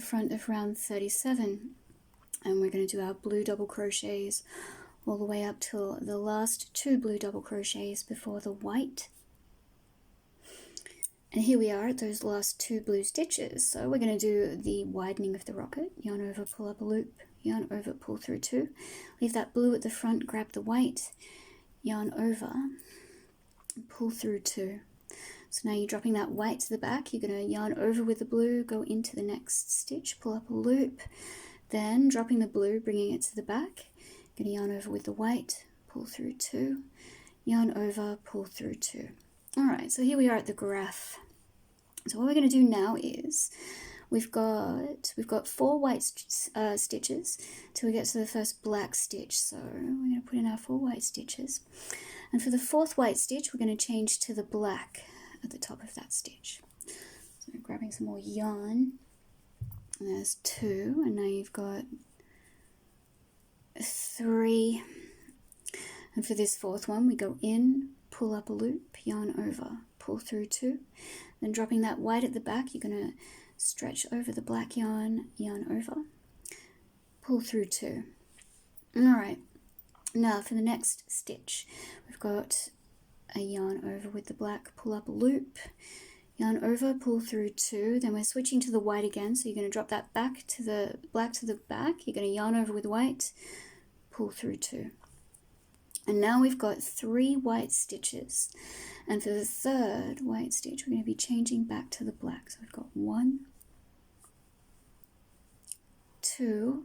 front of round 37, and we're going to do our blue double crochets all the way up till the last 2 blue double crochets before the white. And here we are at those last 2 blue stitches. So we're going to do the widening of the rocket. Yarn over, pull up a loop, yarn over, pull through 2. Leave that blue at the front, grab the white, yarn over, pull through 2. So now you're dropping that white to the back. You're going to yarn over with the blue, go into the next stitch, pull up a loop, then dropping the blue, bringing it to the back. You're going to yarn over with the white, pull through 2, yarn over, pull through 2. Alright, so here we are at the graph. So what we're going to do now is we've got 4 white stitches till we get to the first black stitch. So we're going to put in our 4 white stitches. And for the 4th white stitch, we're going to change to the black at the top of that stitch. So grabbing some more yarn. And there's 2, and now you've got 3. And for this 4th one, we go in, pull up a loop, yarn over, pull through 2. Then dropping that white at the back, you're going to stretch over the black yarn, yarn over, pull through 2. Alright, now for the next stitch, we've got a yarn over with the black, pull up a loop, yarn over, pull through 2. Then we're switching to the white again, so you're going to drop that back to the black to the back, you're going to yarn over with white, pull through 2. And now we've got 3 white stitches. And for the 3rd white stitch, we're going to be changing back to the black. So we've got 1, 2,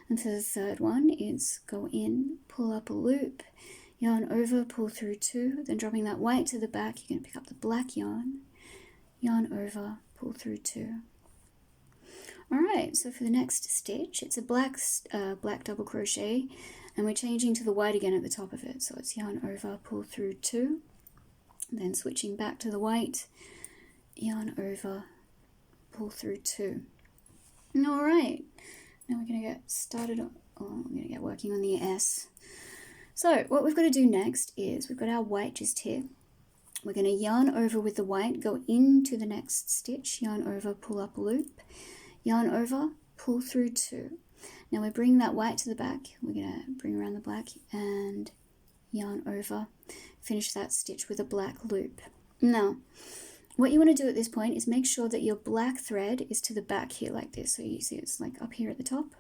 and for the 3rd one, it's go in, pull up a loop, yarn over, pull through 2, then dropping that white to the back, you're going to pick up the black yarn, yarn over, pull through 2. Alright, so for the next stitch, it's a black double crochet, and we're changing to the white again at the top of it. So it's yarn over, pull through 2, then switching back to the white, yarn over, pull through 2. Alright, now we're going to get started, we're going to get working on the S. So what we've got to do next is, we've got our white just here. We're going to yarn over with the white, go into the next stitch, yarn over, pull up a loop, yarn over, pull through 2. Now we're bringing that white to the back, we're going to bring around the black and yarn over, finish that stitch with a black loop. Now, what you want to do at this point is make sure that your black thread is to the back here like this. So you see it's like up here at the top.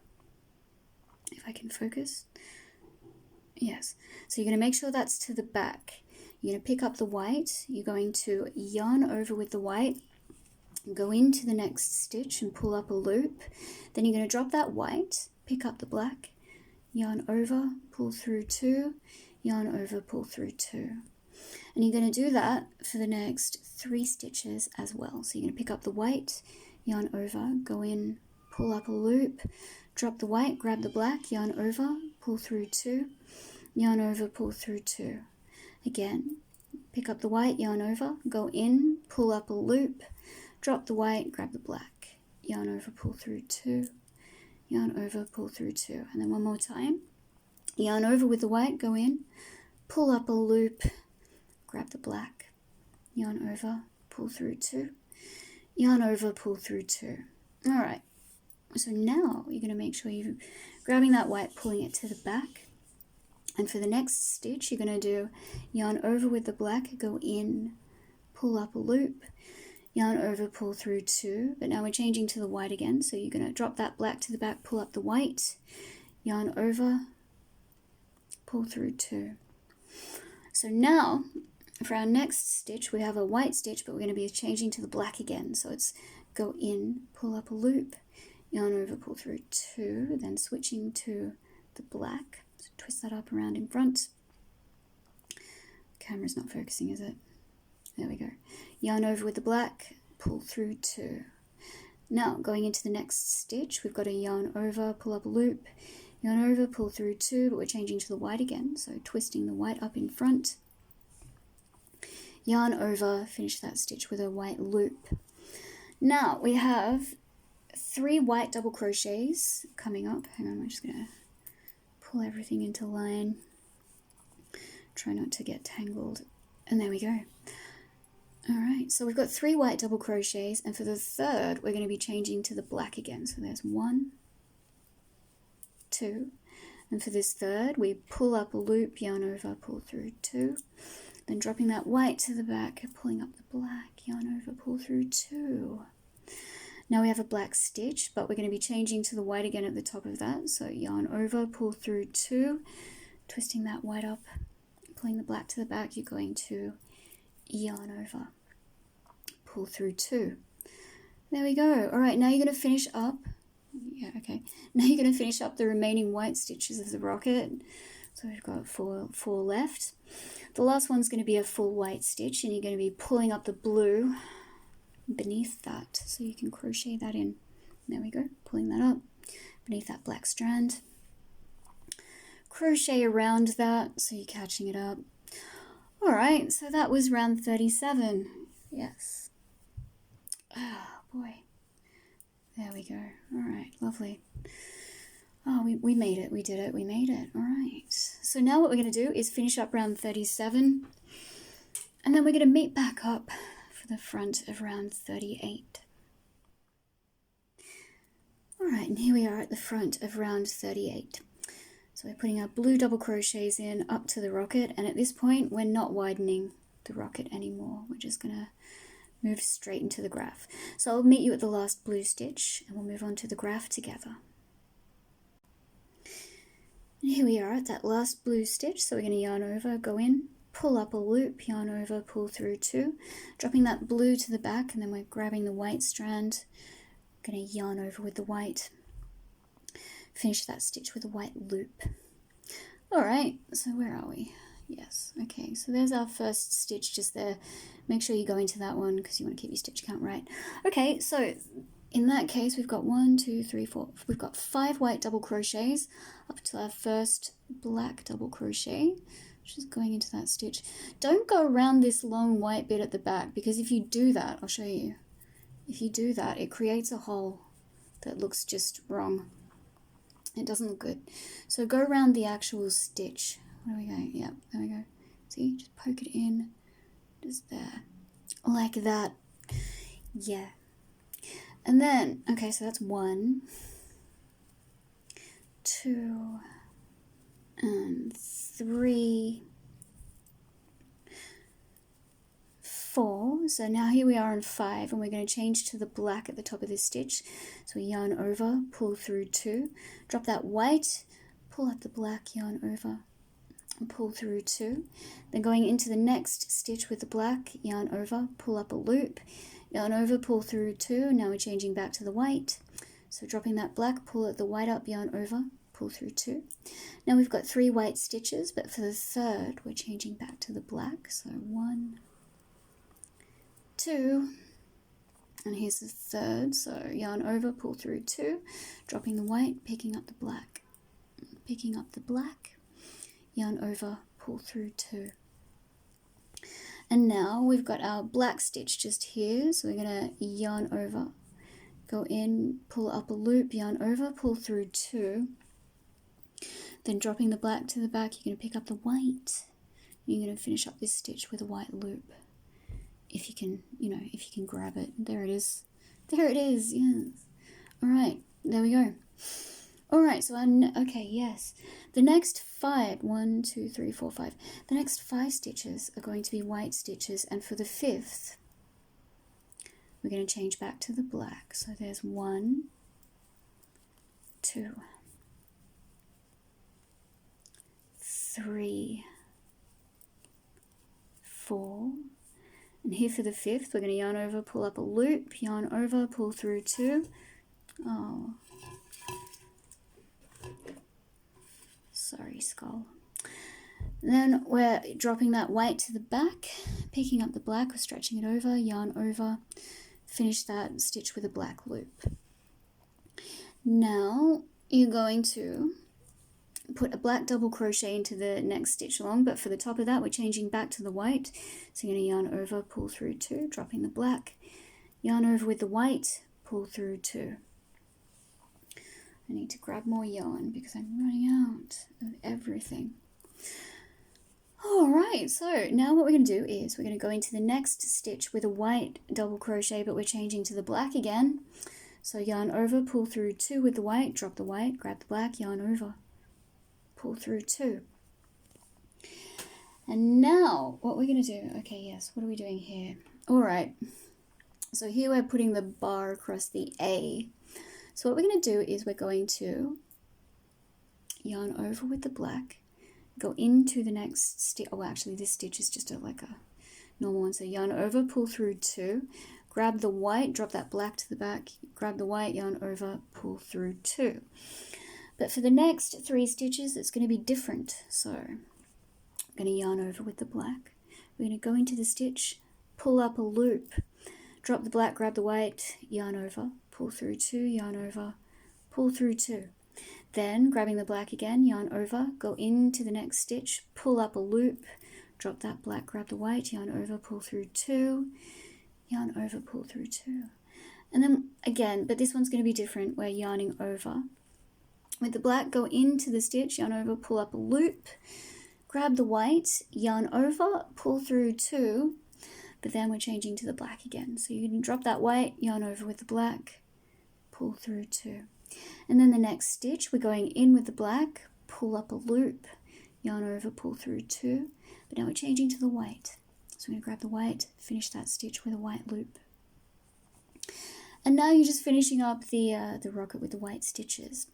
If I can focus. Yes. So you're going to make sure that's to the back. You're going to pick up the white, you're going to yarn over with the white, go into the next stitch and pull up a loop. Then you're going to drop that white, pick up the black, yarn over, pull through 2, yarn over, pull through 2. And you're going to do that for the next 3 stitches as well. So you're going to pick up the white, yarn over, go in, pull up a loop, drop the white, grab the black, yarn over, pull through 2, yarn over, pull through 2. Again, pick up the white, yarn over, go in, pull up a loop, drop the white, grab the black, yarn over, pull through 2, yarn over, pull through 2. And then one more time, yarn over with the white, go in, pull up a loop, grab the black, yarn over, pull through 2, yarn over, pull through 2. Alright, so now you're going to make sure you're grabbing that white, pulling it to the back. And for the next stitch, you're going to do yarn over with the black, go in, pull up a loop, yarn over, pull through 2. But now we're changing to the white again, so you're going to drop that black to the back, pull up the white, yarn over, pull through 2. So now, for our next stitch, we have a white stitch, but we're going to be changing to the black again. So it's go in, pull up a loop, yarn over, pull through 2, then switching to the black. So twist that up around in front. Camera's not focusing, is it? There we go. Yarn over with the black, pull through 2. Now, going into the next stitch, we've got a yarn over, pull up a loop, yarn over, pull through 2, but we're changing to the white again, so twisting the white up in front. Yarn over, finish that stitch with a white loop. Now, we have 3 white double crochets coming up. Hang on, I'm just going to pull everything into line. Try not to get tangled. And there we go. All right, so we've got 3 white double crochets, and for the third we're going to be changing to the black again. So there's 1, 2, and for this third we pull up a loop, yarn over, pull through 2, then dropping that white to the back, pulling up the black, yarn over, pull through 2. Now we have a black stitch, but we're going to be changing to the white again at the top of that. So yarn over, pull through 2, twisting that white up, pulling the black to the back, you're going to yarn over, pull through 2. There we go. All right, now you're going to finish up. Yeah, okay. Now you're going to finish up the remaining white stitches of the rocket. So we've got four left. The last one's going to be a full white stitch, and you're going to be pulling up the blue beneath that, so you can crochet that in. There we go, pulling that up beneath that black strand. Crochet around that, so you're catching it up. All right, so that was round 37. Yes. Oh boy. There we go. All right, lovely. Oh, we made it. We did it. We made it. All right. So now what we're going to do is finish up round 37, and then we're going to meet back up for the front of round 38. All right, and here we are at the front of round 38. So we're putting our blue double crochets in up to the rocket, and at this point we're not widening the rocket anymore. We're just going to move straight into the graph. So I'll meet you at the last blue stitch, and we'll move on to the graph together. And here we are at that last blue stitch, so we're going to yarn over, go in, pull up a loop, yarn over, pull through 2, dropping that blue to the back, and then we're grabbing the white strand, going to yarn over with the white, finish that stitch with a white loop. Alright, so where are we? Yes, okay, so there's our first stitch just there. Make sure you go into that one because you want to keep your stitch count right. Okay, so in that case, we've got 1, 2, 3, 4. We've got 5 white double crochets up to our first black double crochet, just going into that stitch. Don't go around this long white bit at the back, because if you do that, I'll show you. If you do that, it creates a hole that looks just wrong. It doesn't look good. So go around the actual stitch. Where are we going? Yeah, there we go. See, just poke it in, just there, like that. Yeah. And then, okay, so that's 1, 2, and 3, 4. So now here we are on 5, and we're going to change to the black at the top of this stitch. So we yarn over, pull through 2, drop that white, pull up the black, yarn over, and pull through 2. Then going into the next stitch with the black, yarn over, pull up a loop, yarn over, pull through 2. Now we're changing back to the white. So dropping that black, pull the white up, yarn over, pull through 2. Now we've got 3 white stitches, but for the third we're changing back to the black. So 1, 2, and here's the third. So yarn over, pull through 2, dropping the white, picking up the black, yarn over, pull through 2. And now we've got our black stitch just here, so we're going to yarn over, go in, pull up a loop, yarn over, pull through 2, then dropping the black to the back, you're going to pick up the white, and you're going to finish up this stitch with a white loop. If you can, if you can grab it. There it is. There it is, yes. All right, there we go. All right, so okay, yes. The next 5, 1, 2, 3, 4, 5. The next 5 stitches are going to be white stitches, and for the 5th, we're going to change back to the black. So there's 1, 2, 3, 4. And here for the 5th, we're going to yarn over, pull up a loop, yarn over, pull through 2. Oh, sorry, skull. And then we're dropping that white to the back, picking up the black, we're stretching it over, yarn over, finish that stitch with a black loop. Now you're going to put a black double crochet into the next stitch along, but for the top of that we're changing back to the white. So you're going to yarn over, pull through 2, dropping the black, yarn over with the white, pull through 2. I need to grab more yarn because I'm running out of everything. All All right, so now what we're going to do is we're going to go into the next stitch with a white double crochet, but we're changing to the black again. So yarn over, pull through 2 with the white, drop the white, grab the black, yarn over, pull through 2. And now what we're going to do, okay, yes, what are we doing here? All right, so here we're putting the bar across the A. So what we're going to do is we're going to yarn over with the black, go into the next stitch. Oh, actually this stitch is just like a normal one. So yarn over, pull through 2, grab the white, drop that black to the back, grab the white, yarn over, pull through 2. But for the next 3 stitches, it's going to be different. So I'm going to yarn over with the black. We're going to go into the stitch, pull up a loop, drop the black, grab the white, yarn over, pull through 2, yarn over, pull through 2. Then grabbing the black again, yarn over, go into the next stitch, pull up a loop, drop that black, grab the white, yarn over, pull through 2, yarn over, pull through 2. And then again, but this one's going to be different. We're yarning over. With the black, go into the stitch, yarn over, pull up a loop, grab the white, yarn over, pull through 2, but then we're changing to the black again. So you can drop that white, yarn over with the black, pull through 2. And then the next stitch, we're going in with the black, pull up a loop, yarn over, pull through 2, but now we're changing to the white. So we're going to grab the white, finish that stitch with a white loop. And now you're just finishing up the rocket with the white stitches.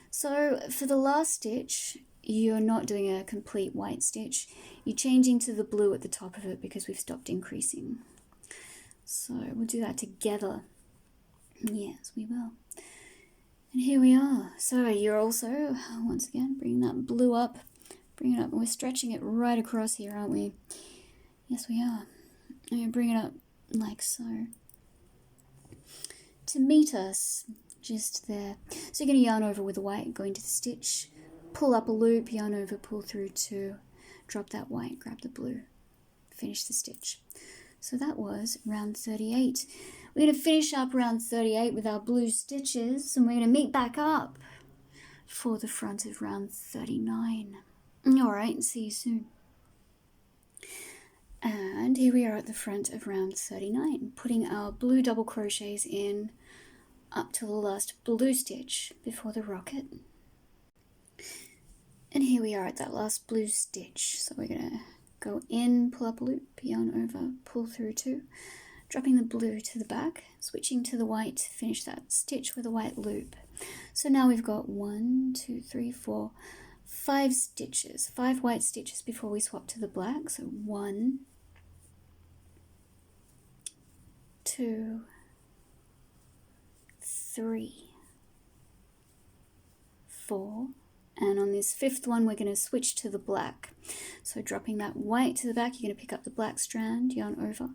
So for the last stitch, you're not doing a complete white stitch. You're changing to the blue at the top of it because we've stopped increasing. So we'll do that together. Yes, we will. And here we are. So you're also, once again, bringing that blue up, bring it up. And we're stretching it right across here, aren't we? Yes, we are. And bring it up like so to meet us just there. So you're going to yarn over with the white, go into the stitch, pull up a loop, yarn over, pull through 2, drop that white, grab the blue, finish the stitch. So that was round 38. We're going to finish up round 38 with our blue stitches, and we're going to meet back up for the front of round 39. Alright, see you soon. And here we are at the front of round 39, putting our blue double crochets in up to the last blue stitch before the rocket. And here we are at that last blue stitch. So we're going to go in, pull up a loop, yarn over, pull through 2, dropping the blue to the back, switching to the white, finish that stitch with a white loop. So now we've got 1, 2, 3, 4, 5 stitches, 5 white stitches before we swap to the black. So 1, 2, 3, 4, and on this 5th one we're going to switch to the black. So dropping that white to the back, you're going to pick up the black strand, yarn over,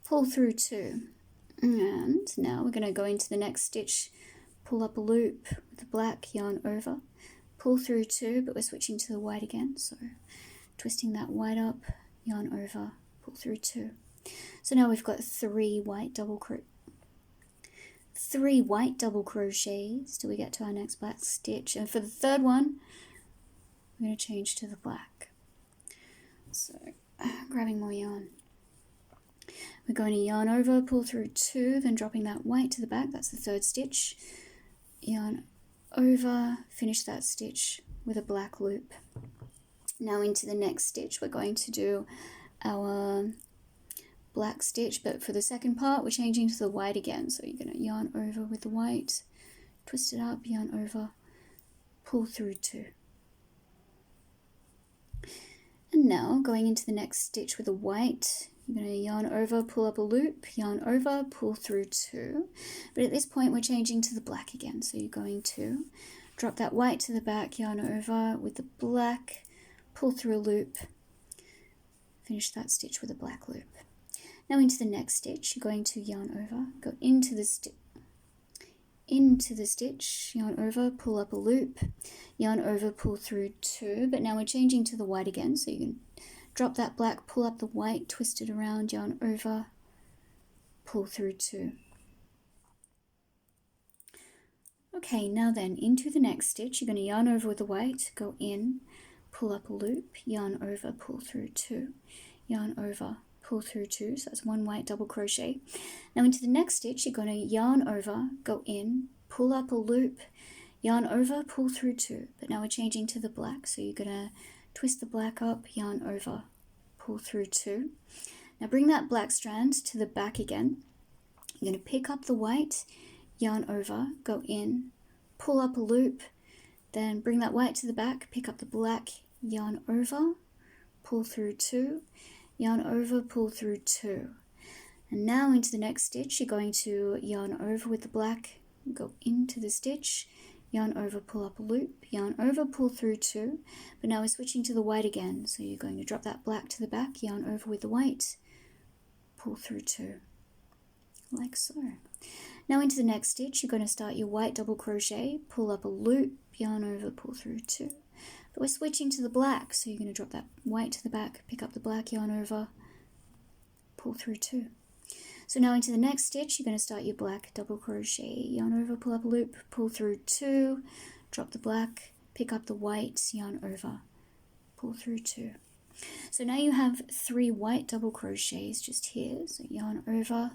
pull through 2, and now we're going to go into the next stitch, pull up a loop with the black, yarn over, pull through 2, but we're switching to the white again, so twisting that white up, yarn over, pull through 2. So now we've got 3 white double crochets till we get to our next black stitch, and for the 3rd one we're going to change to the black. So grabbing more yarn, we're going to yarn over, pull through 2, then dropping that white to the back, that's the 3rd stitch, yarn over, finish that stitch with a black loop. Now into the next stitch we're going to do our black stitch, but for the second part we're changing to the white again. So you're going to yarn over with the white, twist it up, yarn over, pull through 2. And now going into the next stitch with the white, you're going to yarn over, pull up a loop, yarn over, pull through 2. But at this point we're changing to the black again. So you're going to drop that white to the back, yarn over with the black, pull through a loop, finish that stitch with a black loop. Now into the next stitch, you're going to yarn over, go into the stitch, yarn over, pull up a loop, yarn over, pull through 2, but now we're changing to the white again, so you can drop that black, pull up the white, twist it around, yarn over, pull through 2. Okay, now then, into the next stitch, you're going to yarn over with the white, go in, pull up a loop, yarn over, pull through 2, yarn over, pull through 2, so that's 1 white double crochet. Now into the next stitch, you're going to yarn over, go in, pull up a loop, yarn over, pull through 2, but now we're changing to the black, so you're going to twist the black up, yarn over, pull through 2. Now bring that black strand to the back again. You're going to pick up the white, yarn over, go in, pull up a loop, then bring that white to the back, pick up the black, yarn over, pull through 2, yarn over, pull through 2. And now into the next stitch, you're going to yarn over with the black, go into the stitch, yarn over, pull up a loop, yarn over, pull through 2, but now we're switching to the white again, so you're going to drop that black to the back, yarn over with the white, pull through 2, like so. Now into the next stitch, you're going to start your white double crochet, pull up a loop, yarn over, pull through 2, but we're switching to the black, so you're going to drop that white to the back, pick up the black, yarn over, pull through 2. So now into the next stitch, you're going to start your black double crochet, yarn over, pull up a loop, pull through 2, drop the black, pick up the white, yarn over, pull through 2. So now you have 3 white double crochets just here, so yarn over,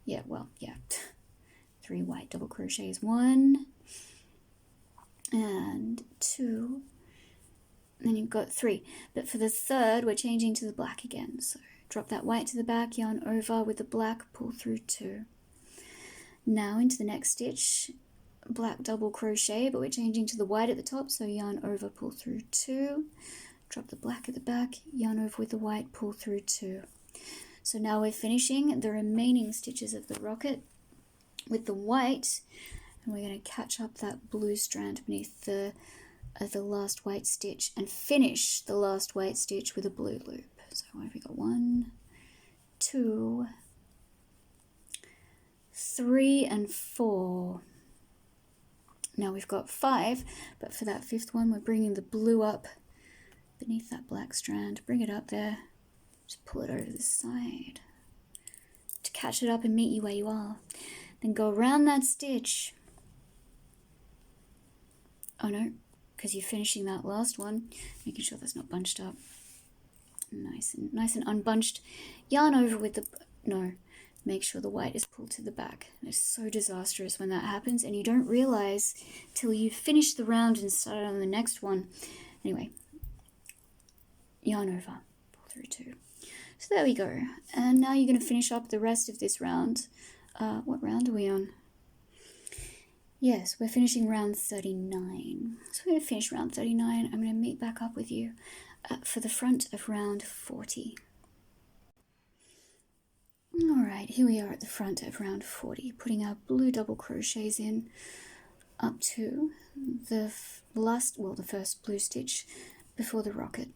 3 white double crochets, 1 and 2, and then you've got 3, but for the third we're changing to the black again, so drop that white to the back, yarn over with the black, pull through 2. Now into the next stitch, black double crochet, but we're changing to the white at the top, so yarn over, pull through 2, drop the black at the back, yarn over with the white, pull through 2. So now we're finishing the remaining stitches of the rocket with the white, and we're going to catch up that blue strand beneath the last white stitch and finish the last white stitch with a blue loop. So what have we got? 1, 2, 3, and 4. Now we've got 5, but for that 5th one, we're bringing the blue up beneath that black strand. Bring it up there. Just pull it over the side to catch it up and meet you where you are. Then go around that stitch. Oh no, because you're finishing that last one, making sure that's not bunched up. Nice and unbunched. Yarn over with the make sure the white is pulled to the back. It's so disastrous when that happens and you don't realize till you finish the round and start on the next one. Anyway, yarn over, pull through 2. So there we go. And now you're going to finish up the rest of this round. What round are we on? Yes, we're finishing round 39. So we're going to finish round 39. I'm going to meet back up with you for the front of round 40. Alright, here we are at the front of round 40, putting our blue double crochets in up to the first blue stitch before the rocket.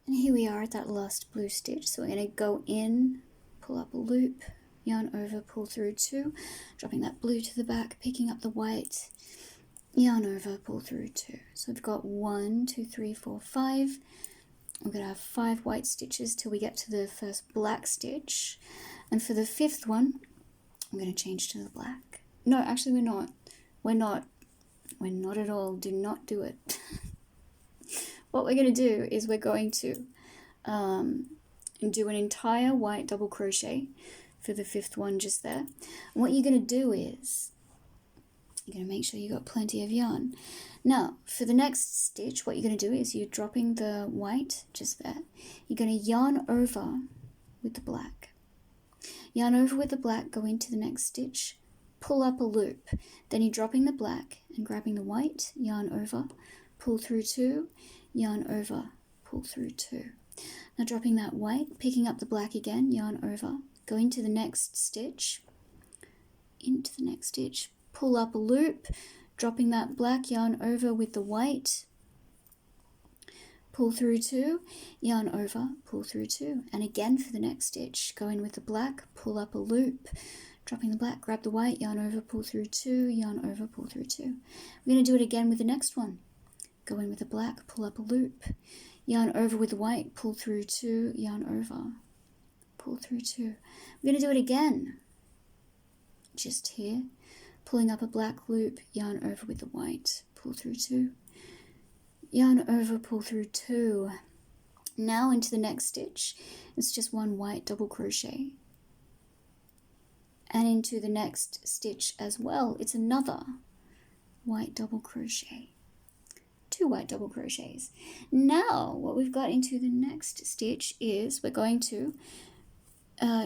And here we are at that last blue stitch, so we're going to go in, pull up a loop, yarn over, pull through 2, dropping that blue to the back, picking up the white, yarn over, pull through 2. So we've got 1, 2, 3, 4, 5. We're going to have 5 white stitches till we get to the first black stitch. And for the 5th one, I'm going to change to the black. No, actually we're not. We're not at all. Do not do it. What we're going to do is we're going to do an entire white double crochet for the 5th one just there. And what you're going to do is you're going to make sure you got plenty of yarn. Now, for the next stitch, what you're going to do is you're dropping the white just there. You're going to yarn over with the black. Yarn over with the black, go into the next stitch, pull up a loop. Then you're dropping the black and grabbing the white, yarn over, pull through 2, yarn over, pull through 2. Now dropping that white, picking up the black again, yarn over, go into the next stitch, pull up a loop, dropping that black, yarn over with the white, pull through 2, yarn over, pull through 2, and again for the next stitch, go in with the black, pull up a loop, dropping the black, grab the white, yarn over, pull through 2, yarn over, pull through 2. We're going to do it again with the next one. Go in with the black, pull up a loop, yarn over with the white, pull through 2, yarn over, pull through 2. We're going to do it again, just here, pulling up a black loop, yarn over with the white, pull through 2, yarn over, pull through 2. Now into the next stitch, it's just 1 white double crochet. And into the next stitch as well, it's another white double crochet. 2 white double crochets. Now what we've got into the next stitch is we're going to,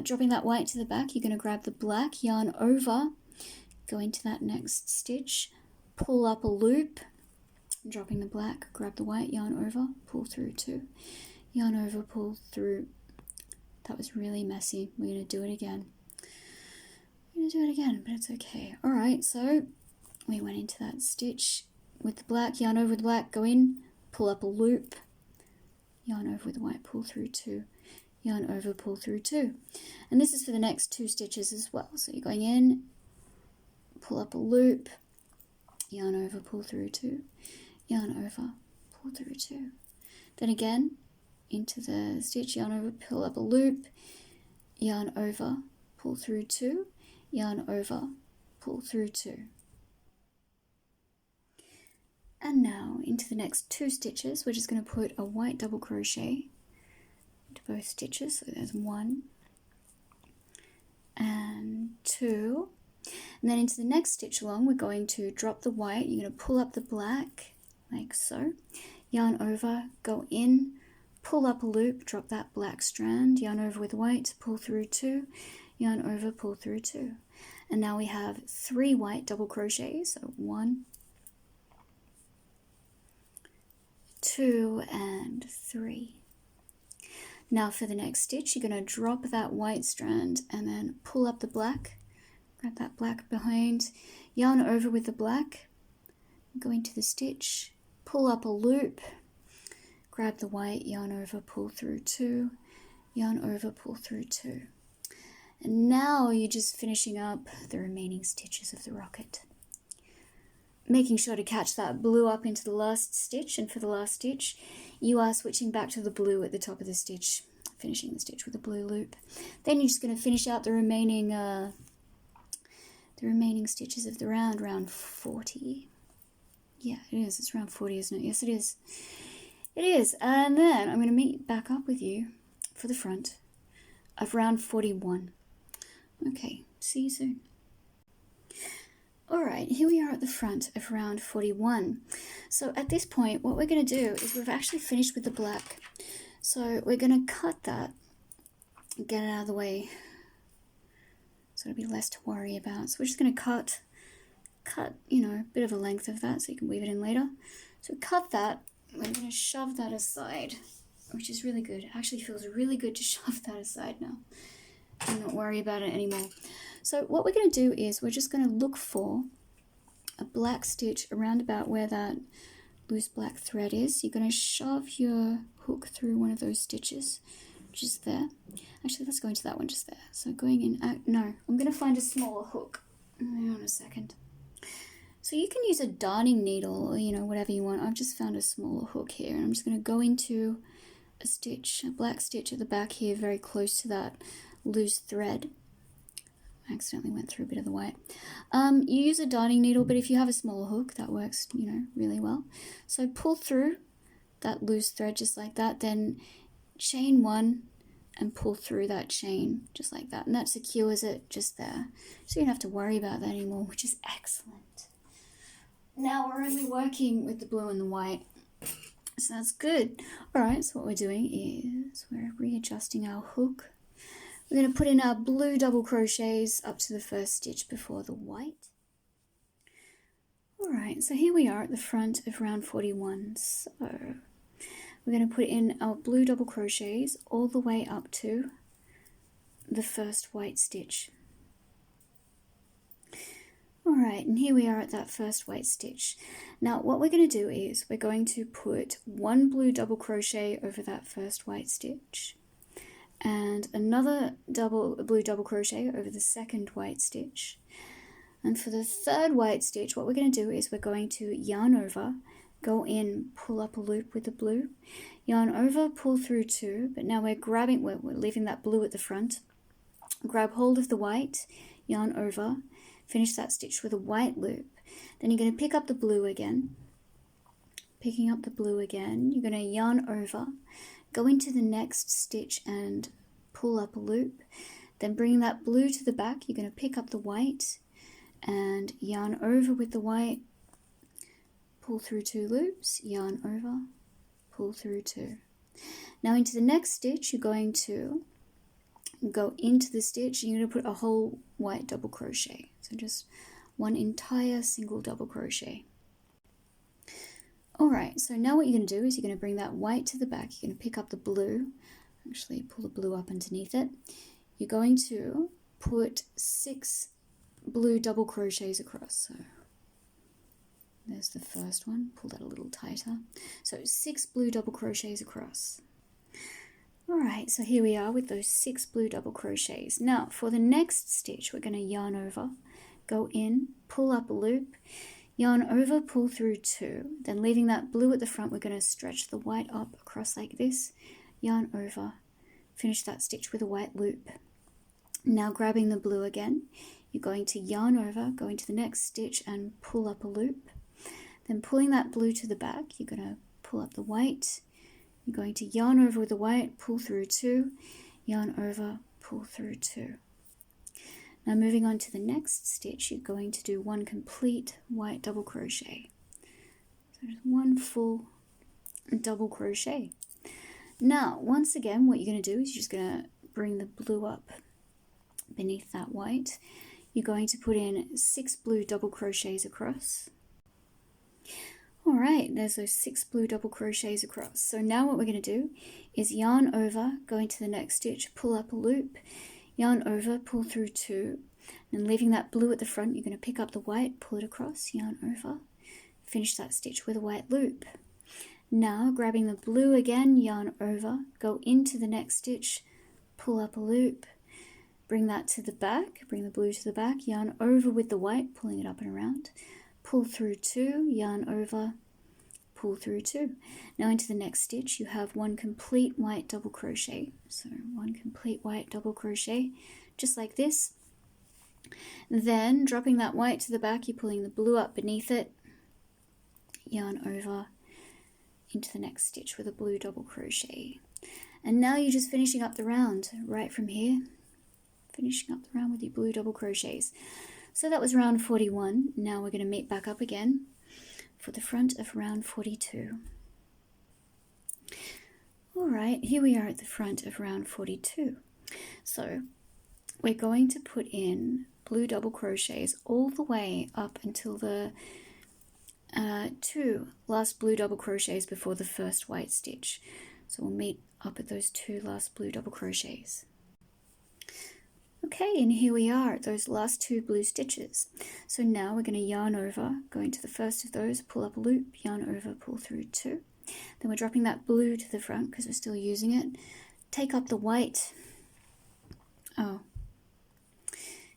dropping that white to the back, you're going to grab the black, yarn over, go into that next stitch, pull up a loop, dropping the black, grab the white, yarn over, pull through 2, yarn over, pull through. That was really messy. We're going to do it again. But it's okay. Alright, so we went into that stitch with the black, yarn over with the black, go in, pull up a loop, yarn over with the white, pull through 2, yarn over, pull through 2. And this is for the next 2 stitches as well. So you're going in, pull up a loop, yarn over, pull through 2, yarn over, pull through 2. Then again, into the stitch, yarn over, pull up a loop, yarn over, pull through 2, yarn over, pull through 2. And now into the next 2 stitches, we're just going to put a white double crochet into both stitches. So there's 1 and 2. And then into the next stitch along, we're going to drop the white. You're going to pull up the black like so, yarn over, go in, pull up a loop, drop that black strand, yarn over with white, pull through 2, yarn over, pull through 2. And now we have 3 white double crochets, so 1, 2, and 3. Now for the next stitch, you're going to drop that white strand and then pull up the black, grab that black behind, yarn over with the black, go into the stitch, pull up a loop, grab the white, yarn over, pull through 2, yarn over, pull through 2. And now you're just finishing up the remaining stitches of the rocket. Making sure to catch that blue up into the last stitch, and for the last stitch, you are switching back to the blue at the top of the stitch, finishing the stitch with a blue loop. Then you're just going to finish out the remaining stitches of the round 40. Yeah, it is. It's round 40, isn't it? Yes, it is. It is. And then I'm going to meet back up with you for the front of round 41. Okay, see you soon. Alright, here we are at the front of round 41. So at this point, what we're going to do is we've actually finished with the black. So we're going to cut that, get it out of the way, so it'll be less to worry about. So we're just going to cut, you know, a bit of a length of that so you can weave it in later. So cut that, we're going to shove that aside, which is really good. It actually feels really good to shove that aside now and not worry about it anymore. So what we're going to do is we're just going to look for a black stitch around about where that loose black thread is. You're going to shove your hook through one of those stitches, which is there. Actually, let's go into that one just there. So going in, no, I'm going to find a smaller hook. Hang on a second. So you can use a darning needle or, you know, whatever you want. I've just found a smaller hook here, and I'm just going to go into a stitch, a black stitch at the back here, very close to that loose thread. I accidentally went through a bit of the white. You use a darning needle, but if you have a smaller hook, that works, you know, really well. So pull through that loose thread just like that, then chain 1 and pull through that chain just like that, and that secures it just there. So you don't have to worry about that anymore, which is excellent. Now we're only working with the blue and the white, so that's good. Alright, so what we're doing is we're readjusting our hook. We're going to put in our blue double crochets up to the first stitch before the white. Alright, so here we are at the front of round 41. So we're going to put in our blue double crochets all the way up to the first white stitch. Alright, and here we are at that first white stitch. Now what we're going to do is we're going to put 1 blue double crochet over that first white stitch, and another blue double crochet over the second white stitch. And for the third white stitch, what we're going to do is we're going to yarn over, go in, pull up a loop with the blue, yarn over, pull through 2, but now we're leaving that blue at the front, grab hold of the white, yarn over, finish that stitch with a white loop. Then you're going to pick up the blue again, picking up the blue again, you're going to yarn over, go into the next stitch and pull up a loop, then bring that blue to the back. You're going to pick up the white and yarn over with the white, pull through 2 loops, yarn over, pull through 2. Now into the next stitch, you're going to go into the stitch, you're going to put a whole white double crochet. So just one entire single double crochet. Alright, so now what you're going to do is you're going to bring that white to the back, you're going to pick up the blue, actually pull the blue up underneath it. You're going to put 6 blue double crochets across. So there's the first one, pull that a little tighter. So 6 blue double crochets across. Alright, so here we are with those 6 blue double crochets. Now for the next stitch, we're going to yarn over, go in, pull up a loop, yarn over, pull through 2, then leaving that blue at the front, we're going to stretch the white up across like this, yarn over, finish that stitch with a white loop. Now grabbing the blue again, you're going to yarn over, go into the next stitch and pull up a loop, then pulling that blue to the back, you're going to pull up the white, you're going to yarn over with the white, pull through 2, yarn over, pull through 2. Now moving on to the next stitch, you're going to do 1 complete white double crochet. So just 1 full double crochet. Now, once again, what you're going to do is you're just going to bring the blue up beneath that white. You're going to put in 6 blue double crochets across. Alright, there's those 6 blue double crochets across. So now what we're going to do is yarn over, go into the next stitch, pull up a loop, yarn over, pull through 2, and leaving that blue at the front, you're going to pick up the white, pull it across, yarn over, finish that stitch with a white loop. Now grabbing the blue again, yarn over, go into the next stitch, pull up a loop, bring that to the back, bring the blue to the back, yarn over with the white, pulling it up and around, pull through 2, yarn over, pull through 2. Now into the next stitch you have 1 complete white double crochet. So 1 complete white double crochet, just like this. Then dropping that white to the back, you're pulling the blue up beneath it, yarn over into the next stitch with a blue double crochet. And now you're just finishing up the round right from here, finishing up the round with your blue double crochets. So that was round 41. Now we're going to meet back up again for the front of round 42. Alright, here we are at the front of round 42. So we're going to put in blue double crochets all the way up until the 2 last blue double crochets before the first white stitch. So we'll meet up at those 2 last blue double crochets. Okay, and here we are at those last 2 blue stitches. So now we're going to yarn over, go into the first of those, pull up a loop, yarn over, pull through 2. Then we're dropping that blue to the front because we're still using it. Take up the white.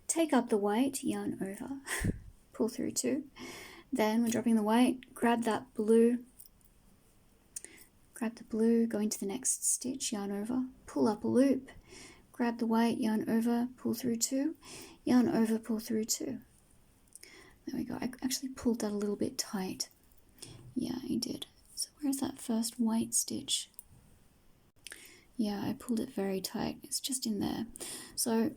Take up the white, yarn over, pull through 2. Then we're dropping the white, grab that blue, grab the blue, go into the next stitch, yarn over, pull up a loop, grab the white, yarn over, pull through 2, yarn over, pull through 2. There we go. I actually pulled that a little bit tight. Yeah, I did. So where's that first white stitch? Yeah, I pulled it very tight. It's just in there. So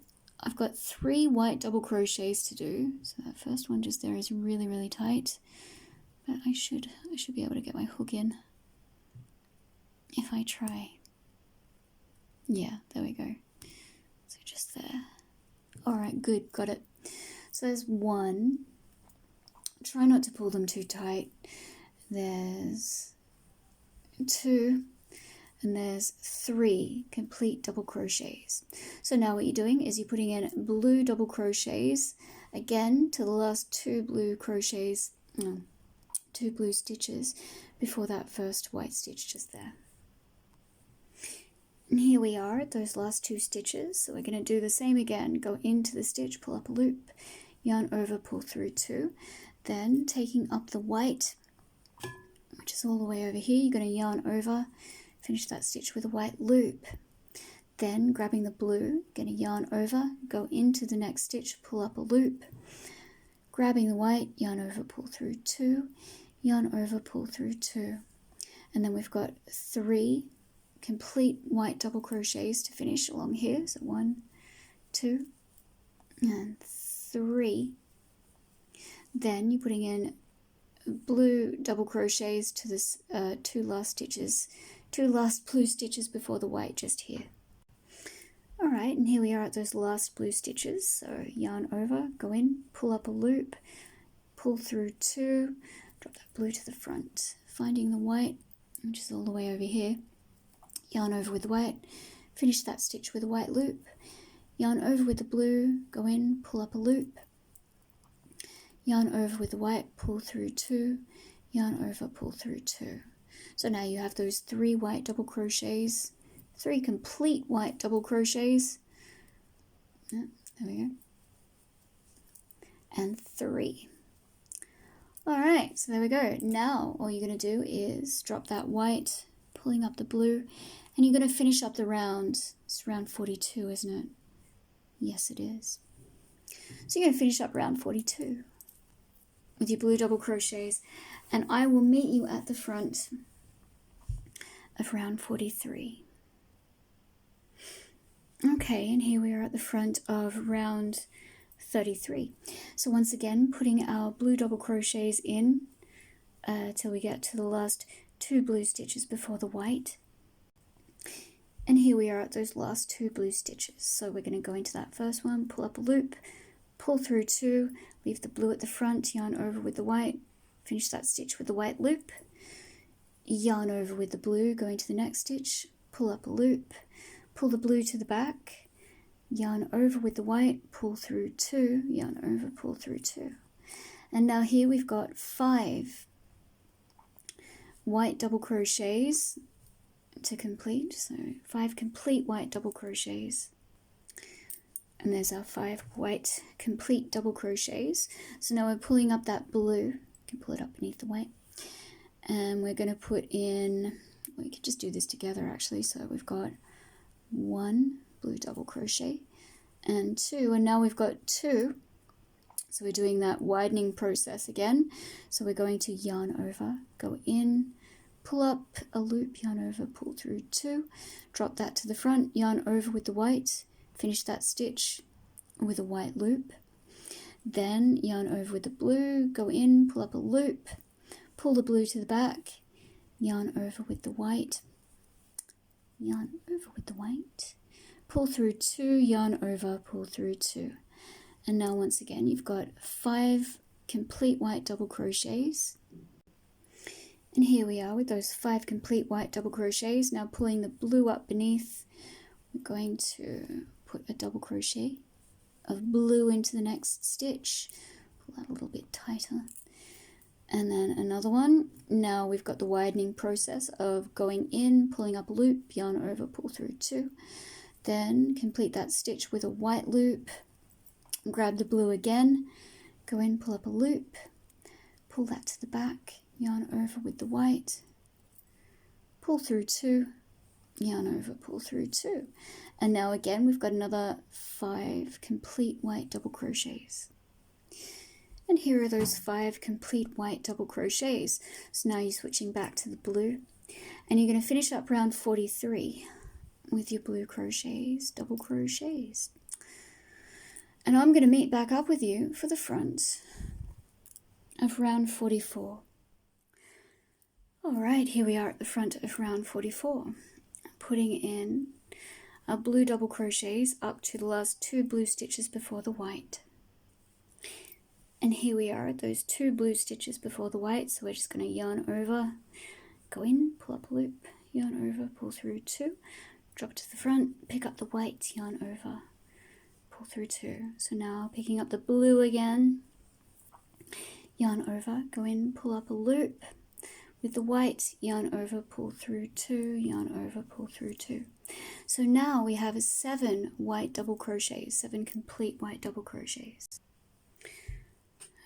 I've got 3 white double crochets to do. So that first one just there is really, really tight. But I should be able to get my hook in if I try. Yeah, there we go. So just there. Alright, good, got it. So there's 1. Try not to pull them too tight. There's 2. And there's 3 complete double crochets. So now what you're doing is you're putting in blue double crochets again to the last 2 blue crochets, 2 blue stitches before that first white stitch just there. And here we are at those last 2 stitches. So we're going to do the same again. Go into the stitch, pull up a loop, yarn over, pull through 2. Then taking up the white, which is all the way over here, you're going to yarn over, finish that stitch with a white loop. Then grabbing the blue, going to yarn over, go into the next stitch, pull up a loop. Grabbing the white, yarn over, pull through 2, yarn over, pull through 2, and then we've got 3 complete white double crochets to finish along here. So 1, 2, and 3. Then you're putting in blue double crochets to this 2 last blue stitches before the white just here. Alright, and here we are at those last blue stitches. So yarn over, go in, pull up a loop, pull through 2, drop that blue to the front, finding the white, which is all the way over here, yarn over with the white, finish that stitch with a white loop, yarn over with the blue, go in, pull up a loop, yarn over with the white, pull through 2, yarn over, pull through 2. So now you have those 3 white double crochets, 3 complete white double crochets, there we go, and 3. Alright, so there we go. Now all you're going to do is drop that white, pulling up the blue, and you're going to finish up the round. It's round 42, isn't it? Yes, it is. So you're going to finish up round 42 with your blue double crochets, and I will meet you at the front of round 43. Okay, and here we are at the front of round 33. So once again, putting our blue double crochets in till we get to the last 2 blue stitches before the white. And here we are at those last 2 blue stitches. So we're going to go into that first one, pull up a loop, pull through 2, leave the blue at the front, yarn over with the white, finish that stitch with the white loop, yarn over with the blue, go into the next stitch, pull up a loop, pull the blue to the back, yarn over with the white, pull through 2, yarn over, pull through 2. And now here we've got 5 white double crochets to complete, so 5 complete white double crochets. And there's our 5 white complete double crochets. So now we're pulling up that blue, you can pull it up beneath the white, and we're going to put in, we could just do this together actually, so we've got 1 blue double crochet and 2, and now we've got 2, so we're doing that widening process again. So we're going to yarn over, go in, pull up a loop, yarn over, pull through 2, drop that to the front, yarn over with the white, finish that stitch with a white loop, then yarn over with the blue, go in, pull up a loop, pull the blue to the back, yarn over with the white, yarn over with the white, pull through 2, yarn over, pull through 2. And now once again you've got 5 complete white double crochets. And here we are with those 5 complete white double crochets. Now pulling the blue up beneath, we're going to put a double crochet of blue into the next stitch, pull that a little bit tighter, and then another one. Now we've got the widening process of going in, pulling up a loop, yarn over, pull through 2, then complete that stitch with a white loop, grab the blue again, go in, pull up a loop, pull that to the back, yarn over with the white, pull through 2, yarn over, pull through 2. And now again we've got another 5 complete white double crochets. And here are those 5 complete white double crochets. So now you're switching back to the blue, and you're going to finish up round 43 with your blue crochets, double crochets. And I'm going to meet back up with you for the front of round 44. Alright, here we are at the front of round 44. Putting in our blue double crochets up to the last 2 blue stitches before the white. And here we are at those 2 blue stitches before the white, so we're just going to yarn over, go in, pull up a loop, yarn over, pull through 2, drop to the front, pick up the white, yarn over, pull through 2. So now picking up the blue again, yarn over, go in, pull up a loop, with the white, yarn over, pull through 2, yarn over, pull through 2. So now we have 7 white double crochets, 7 complete white double crochets.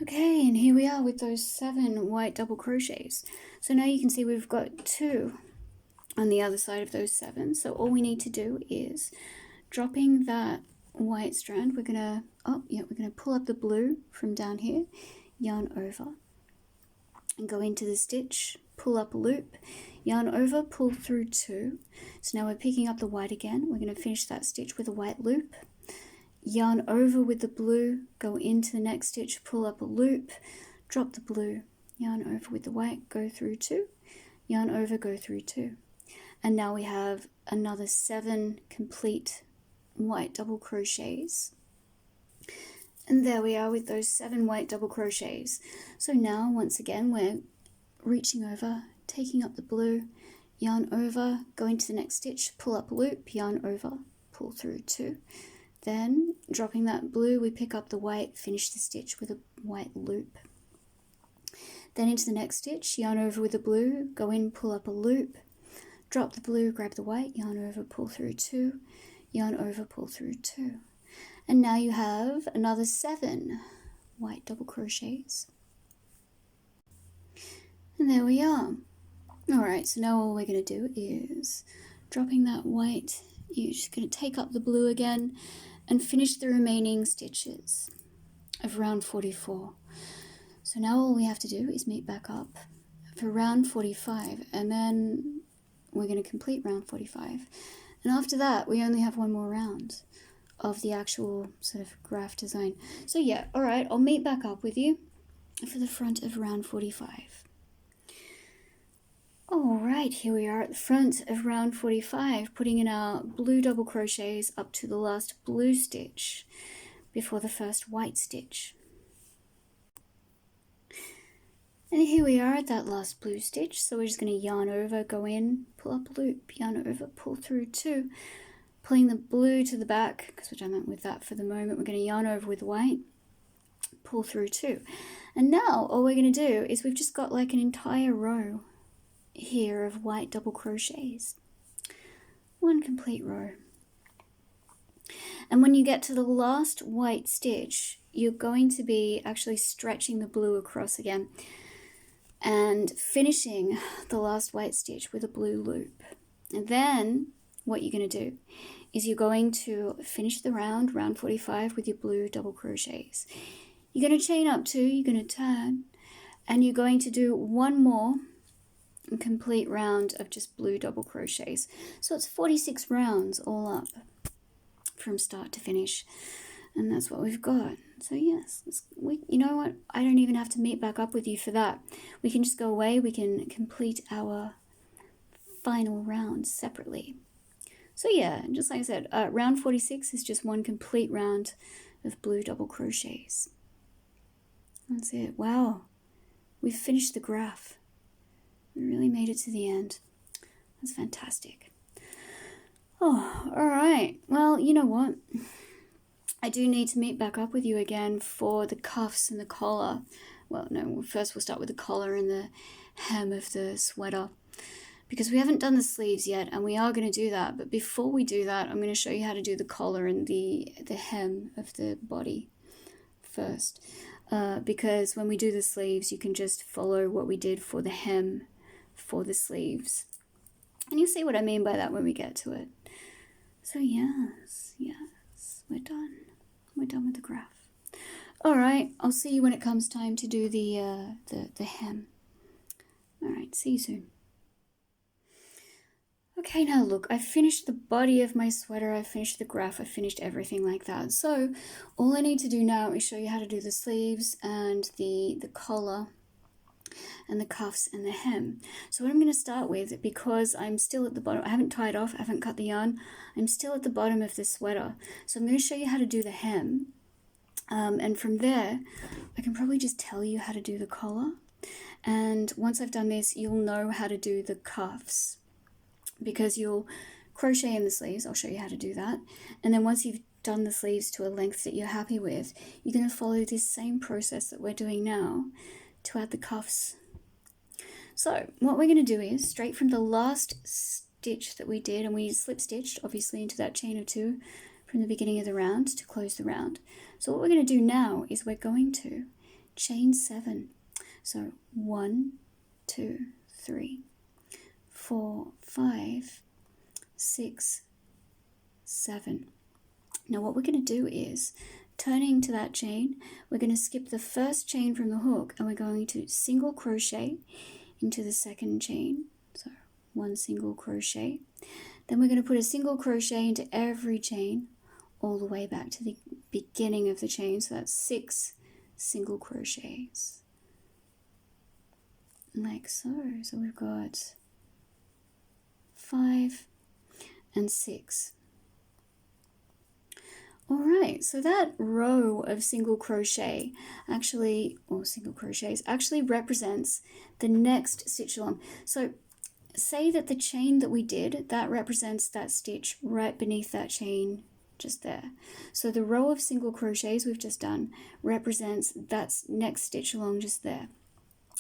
Okay, and here we are with those 7 white double crochets. So now you can see we've got 2 on the other side of those 7. So all we need to do is dropping that white strand, we're gonna pull up the blue from down here, yarn over, and go into the stitch, pull up a loop, yarn over, pull through 2. So now we're picking up the white again. We're going to finish that stitch with a white loop, yarn over with the blue, go into the next stitch, pull up a loop, drop the blue, yarn over with the white, go through 2, yarn over, go through 2. And now we have another 7 complete white double crochets. And there we are with those 7 white double crochets. So now once again we're reaching over, taking up the blue, yarn over, go into the next stitch, pull up a loop, yarn over, pull through 2. Then dropping that blue, we pick up the white, finish the stitch with a white loop. Then into the next stitch, yarn over with the blue, go in, pull up a loop, drop the blue, grab the white, yarn over, pull through 2, yarn over, pull through 2. And now you have another 7 white double crochets. And there we are. Alright, so now all we're going to do is, dropping that white, you're just going to take up the blue again and finish the remaining stitches of round 44. So now all we have to do is meet back up for round 45, and then we're going to complete round 45. And after that, we only have one more round of the actual sort of graph design. So yeah, alright, I'll meet back up with you for the front of round 45. Alright, here we are at the front of round 45, putting in our blue double crochets up to the last blue stitch before the first white stitch. And here we are at that last blue stitch, so we're just going to yarn over, go in, pull up a loop, yarn over, pull through 2, pulling the blue to the back, because we're done with that for the moment. We're going to yarn over with white, pull through 2. And now all we're going to do is we've just got like an entire row here of white double crochets. One complete row. And when you get to the last white stitch, you're going to be actually stretching the blue across again and finishing the last white stitch with a blue loop. And then what you're going to do is you're going to finish the round 45, with your blue double crochets. You're going to chain up 2, you're going to turn, and you're going to do one more complete round of just blue double crochets. So it's 46 rounds all up from start to finish, and that's what we've got. So yes, you know what, I don't even have to meet back up with you for that. We can just go away, we can complete our final round separately. So yeah, just like I said, round 46 is just one complete round of blue double crochets. That's it. Wow, we've finished the graph. We really made it to the end. That's fantastic. Oh, alright. Well, you know what? I do need to meet back up with you again for the cuffs and the collar. Well, no, first we'll start with the collar and the hem of the sweater, because we haven't done the sleeves yet, and we are going to do that. But before we do that, I'm going to show you how to do the collar and the hem of the body first. Because when we do the sleeves, you can just follow what we did for the hem for the sleeves, and you'll see what I mean by that when we get to it. So yes, we're done with the graph. All right, I'll see you when it comes time to do the hem. All right, see you soon. Okay, now look, I finished the body of my sweater, I finished the graph, I finished everything like that. So all I need to do now is show you how to do the sleeves and the collar and the cuffs and the hem. So what I'm going to start with, because I'm still at the bottom, I haven't tied off, I haven't cut the yarn, I'm still at the bottom of the sweater. So I'm going to show you how to do the hem. And from there, I can probably just tell you how to do the collar. And once I've done this, you'll know how to do the cuffs, because you'll crochet in the sleeves. I'll show you how to do that. And then once you've done the sleeves to a length that you're happy with, you're going to follow this same process that we're doing now to add the cuffs. So what we're going to do is, straight from the last stitch that we did, and we slip stitched obviously into that chain of 2 from the beginning of the round to close the round. So what we're going to do now is we're going to chain 7. So 1, 2, 3, 4, 5, 6, 7. Now what we're going to do is turning to that chain, we're going to skip the first chain from the hook and we're going to single crochet into the second chain. So 1 single crochet. Then we're going to put a single crochet into every chain all the way back to the beginning of the chain. So that's 6 single crochets. Like so. So we've got 5 and 6. Alright, so that row of single crochet actually, or single crochets, actually represents the next stitch along. So say that the chain that we did, that represents that stitch right beneath that chain just there. So the row of single crochets we've just done represents that next stitch along just there.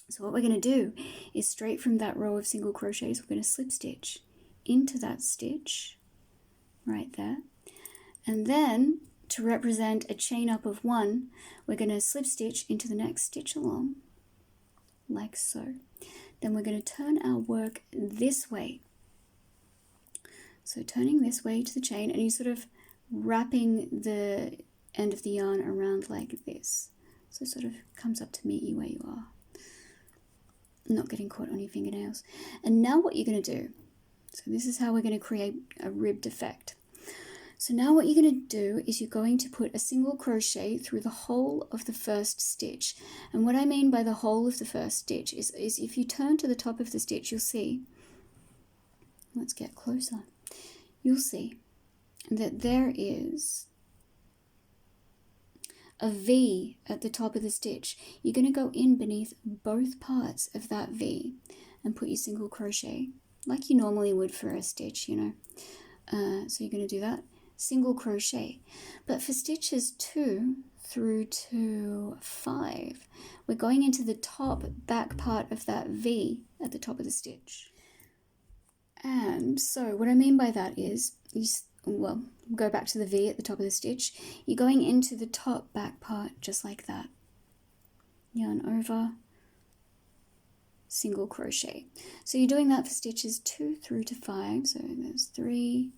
So what we're going to do is straight from that row of single crochets, we're going to slip stitch into that stitch right there. And then to represent a chain up of 1, we're going to slip stitch into the next stitch along, like so. Then we're going to turn our work this way. So turning this way to the chain, and you're sort of wrapping the end of the yarn around like this. So it sort of comes up to meet you where you are. Not getting caught on your fingernails. And now what you're going to do, so this is how we're going to create a ribbed effect. So now what you're going to do is you're going to put a single crochet through the whole of the first stitch. And what I mean by the whole of the first stitch is if you turn to the top of the stitch, you'll see, let's get closer, you'll see that there is a V at the top of the stitch. You're going to go in beneath both parts of that V and put your single crochet like you normally would for a stitch, you know. So you're going to do that. Single crochet. But for stitches 2 through to 5, we're going into the top back part of that V at the top of the stitch. And so what I mean by that is, well, go back to the V at the top of the stitch. You're going into the top back part just like that. Yarn over, single crochet. So you're doing that for stitches 2 through to 5. So there's 3,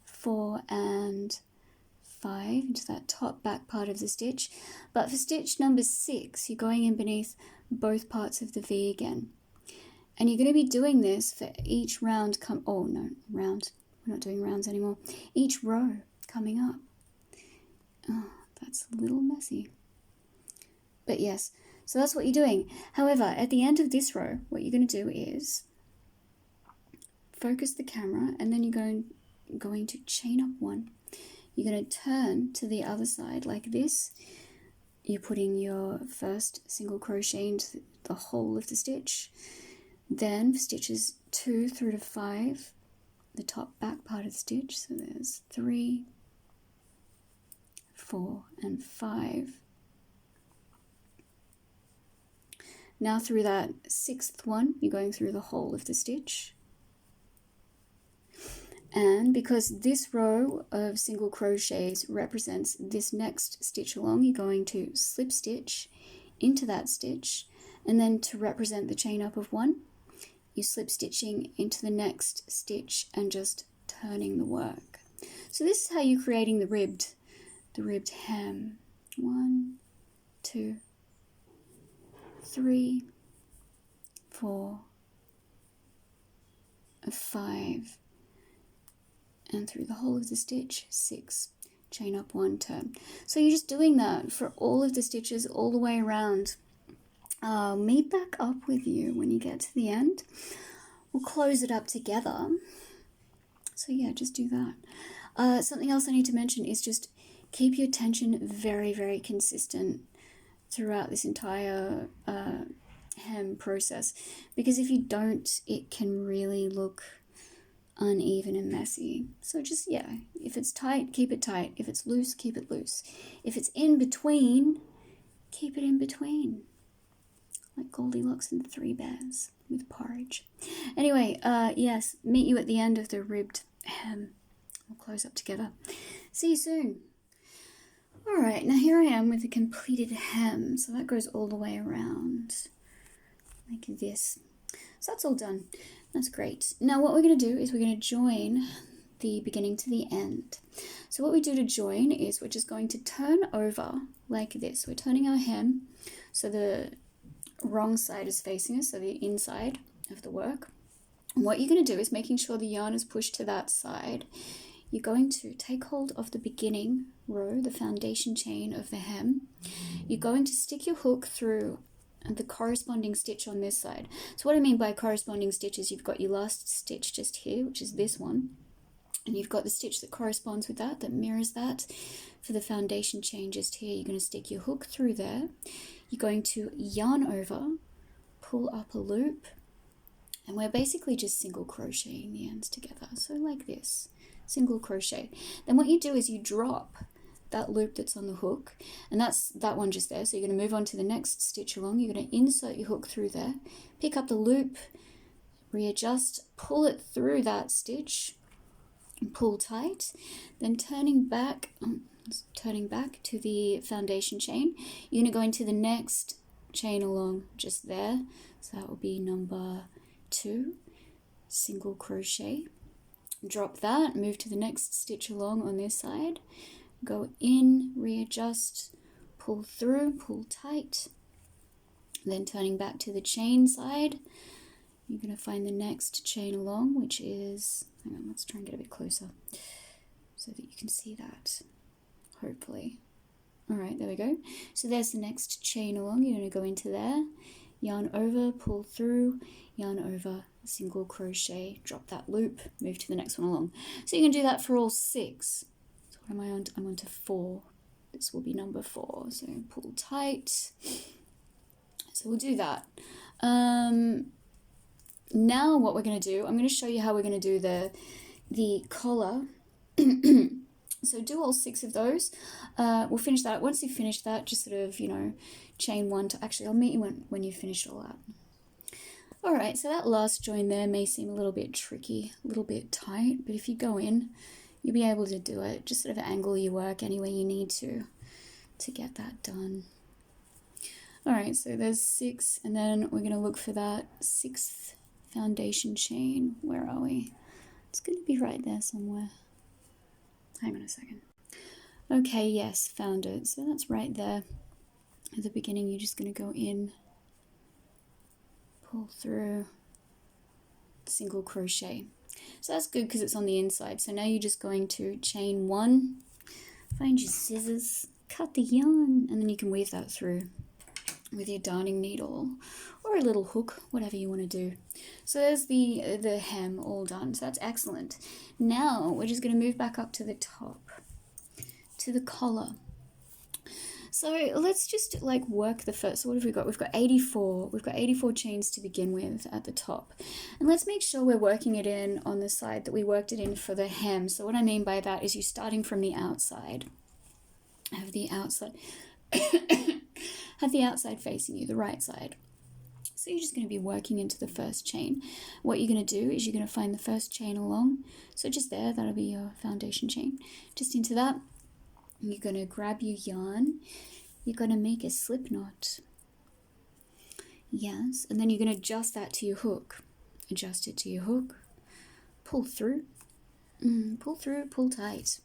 4 and 5 into that top back part of the stitch. But for stitch number 6, you're going in beneath both parts of the V again. And you're going to be doing this for each round we're not doing rounds anymore. Each row coming up. Oh, that's a little messy. But yes, so that's what you're doing. However, at the end of this row, what you're going to do is focus the camera, and then you're going to chain up 1. You're going to turn to the other side like this. You're putting your first single crochet into the whole of the stitch. Then for stitches 2 through to 5, the top back part of the stitch, so there's 3, 4 and 5. Now through that 6th one, you're going through the whole of the stitch. And because this row of single crochets represents this next stitch along, you're going to slip stitch into that stitch, and then to represent the chain up of 1, you slip stitching into the next stitch and just turning the work. So this is how you're creating the ribbed hem. 1, 2, 3, 4, 5, and through the whole of the stitch, 6, chain up 1, turn. So you're just doing that for all of the stitches all the way around. I'll meet back up with you when you get to the end. We'll close it up together. So yeah, just do that. Something else I need to mention is just keep your tension very, very consistent throughout this entire hem process, because if you don't, it can really look uneven and messy. So just, yeah, if it's tight, keep it tight. If it's loose, keep it loose. If it's in between, keep it in between. Like Goldilocks and the Three Bears with porridge. Anyway, yes, meet you at the end of the ribbed hem. We'll close up together. See you soon. Alright, now here I am with the completed hem. So that goes all the way around like this. So that's all done. That's great. Now what we're going to do is we're going to join the beginning to the end. So what we do to join is we're just going to turn over like this. We're turning our hem so the wrong side is facing us, so the inside of the work. And what you're going to do is making sure the yarn is pushed to that side. You're going to take hold of the beginning row, the foundation chain of the hem. You're going to stick your hook through the corresponding stitch on this side. So what I mean by corresponding stitch is you've got your last stitch just here, which is this one, and you've got the stitch that corresponds with that, that mirrors that. For the foundation chain just here, you're going to stick your hook through there. You're going to yarn over, pull up a loop, and we're basically just single crocheting the ends together. So like this, single crochet. Then what you do is you drop that loop that's on the hook, and that's that one just there. So you're going to move on to the next stitch along. You're going to insert your hook through there, pick up the loop, readjust, pull it through that stitch, and pull tight. Then turning back to the foundation chain, you're going to go into the next chain along just there. So that will be number 2, single crochet. Drop that, move to the next stitch along on this side, go in, readjust, pull through, pull tight. Then turning back to the chain side, you're going to find the next chain along, which is, hang on, let's try and get a bit closer so that you can see that, hopefully. All right, there we go. So there's the next chain along. You're going to go into there, yarn over, pull through, yarn over, single crochet, drop that loop, move to the next one along. So you can do that for all 6. So what am I on? I'm on to 4. This will be number 4. So pull tight. So we'll do that. Now what we're going to do, I'm going to show you how we're going to do the collar. So do all 6 of those. We'll finish that. Once you've finished that, just sort of, chain 1 to, actually I'll meet you when you've finished all that. Alright, so that last join there may seem a little bit tricky, a little bit tight, but if you go in, you'll be able to do it. Just sort of angle your work any way you need to get that done. Alright, so there's 6, and then we're going to look for that 6th foundation chain. Where are we? It's going to be right there somewhere. Hang on a second. Okay, yes, found it. So that's right there. At the beginning, you're just going to go in, pull through, single crochet. So that's good because it's on the inside. So now you're just going to chain 1, find your scissors, cut the yarn, and then you can weave that through with your darning needle or a little hook, whatever you want to do. So there's the hem all done. So that's excellent. Now we're just going to move back up to the top, to the collar. So let's just work the first. So what have we got? We've got 84. We've got 84 chains to begin with at the top. And let's make sure we're working it in on the side that we worked it in for the hem. So what I mean by that is you're starting from the outside. Have the outside have the outside facing you, the right side. So you're just going to be working into the first chain. What you're going to do is you're going to find the first chain along. So just there, that'll be your foundation chain. Just into that, you're going to grab your yarn. You're going to make a slip knot. Yes, and then you're going to adjust that to your hook. Adjust it to your hook. Pull through. Pull through, pull tight.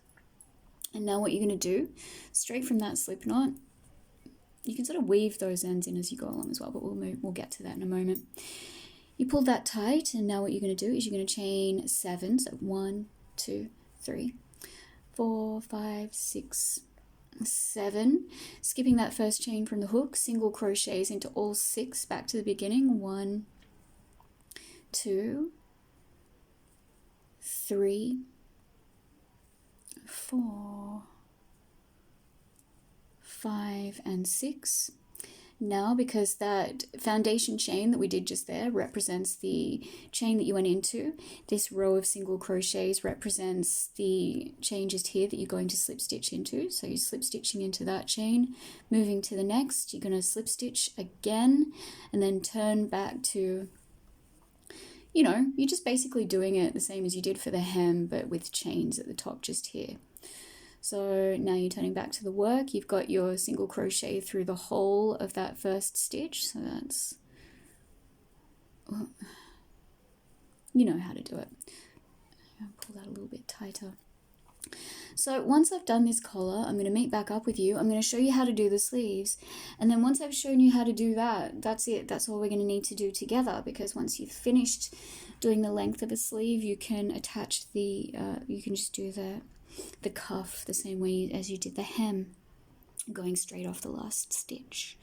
And now what you're going to do, straight from that slip knot, you can sort of weave those ends in as you go along as well, but we'll get to that in a moment. You pull that tight, and now what you're going to do is you're going to chain 7. So 1, 2, 3, 4, 5, 6, 7. Skipping that first chain from the hook, single crochets into all 6 back to the beginning. 1, 2, 3, 4, 5, and 6. Now, because that foundation chain that we did just there represents the chain that you went into, this row of single crochets represents the chain just here that you're going to slip stitch into. So you're slip stitching into that chain, moving to the next, you're going to slip stitch again, and then turn back to, you're just basically doing it the same as you did for the hem, but with chains at the top just here. So now you're turning back to the work. You've got your single crochet through the whole of that first stitch. So that's, you know how to do it. I'll pull that a little bit tighter. So once I've done this collar, I'm going to meet back up with you. I'm going to show you how to do the sleeves. And then once I've shown you how to do that, that's it. That's all we're going to need to do together, because once you've finished doing the length of a sleeve, you can attach the, you can just do the cuff the same way as you did the hem, going straight off the last stitch.